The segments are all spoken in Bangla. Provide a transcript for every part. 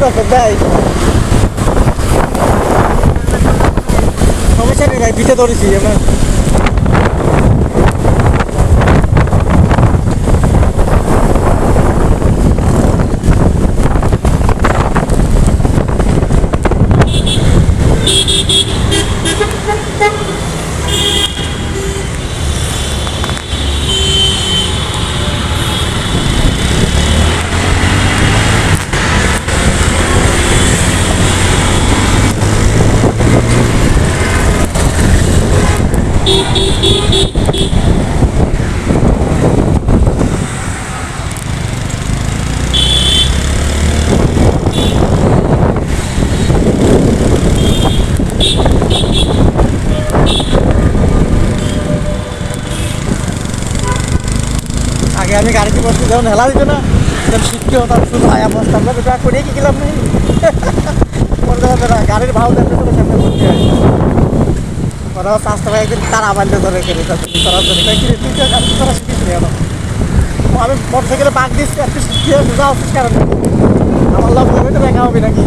করতেছে ভাই, সমস্যা নেই ভাই, পিঠে ধরেছি আমরা। আগে আমি গাড়িতে বসতে যখন হেলা দিত না, তখন শিখতে হতাম, শুধু আয়া বসতাম না, বেটা করে কি গেলাম নেই করতে পারবে না, গাড়ির ভাও দেখতে তো সামনে করতে হয়। ওরা চাষটা ভাই একদিন তারা বান্ধে ধরে গেলে করার জন্য তুই তো গাড়ি করা শিখেছিলি এখন। আমি মোটর সাইকেলে বাঘ দিচ্ছি, আর তুই শিখিয়ে বোঝা হচ্ছিস কারণ আমার লাভ হবে তো দেখা হবে নাকি।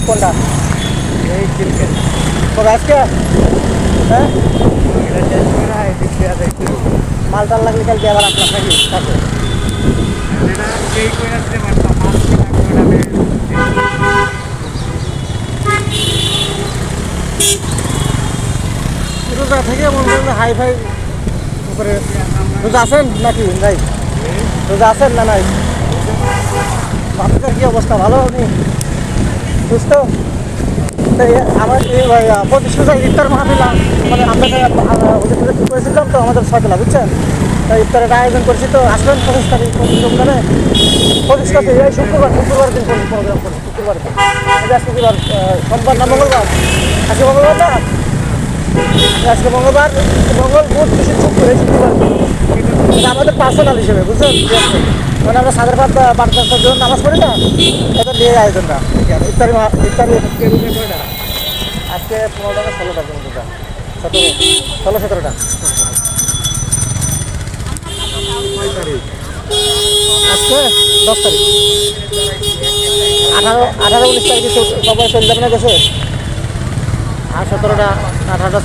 কোনটা? এই ক্রিকেট কবে আজকে? হ্যাঁ, এটা শেষ করে হয় দিতে আছে একটু মাল টাল লাগলে কালকে আবার আপনার নাকি থাকে। এটা সেই করে আসতে পারতাম মাছ কিনা করে রোজা থেকে মনে করেন হাই ফাই করে। রোজা আছেন নাকি নাই? রোজা আছেন না নাই? আপনাদের কি অবস্থা, ভালো আপনি সুস্থ? আমার এই পঁচিশ রোজা ইফতার মাহফিল, মানে আমরা ওদের সাথে ঠিক করেছিলাম তো আমাদের সকালে, বুঝছেন? ইফতারের আয়োজন করছি, তো আসবেন 25 তারিখ রমজানে। 25 তারিখ এই শুক্রবার দিন প্রোগ্রাম করছি, শুক্রবার দিন। আজকে কি বার? সোমবার না মঙ্গলবার? আজকে মঙ্গলবার না, আজকে মঙ্গল, বুধ, বৃহস্পতি, শুক্র, এই শুক্রবার এটা আমাদের পার্সোনাল হিসেবে, বুঝলেন? মানে আমরা সাদের বার্তার জন্য নামাজ পড়ি না, এটা নিয়ে আয়োজনটা ইফতারি আজকে 15 টাকা 16 টাকা পর্যন্ত, 17 আজকে 10 তারিখ, 18 19 তারিখে কবে চলে যাবে না গেছে, আর 17টা 18টা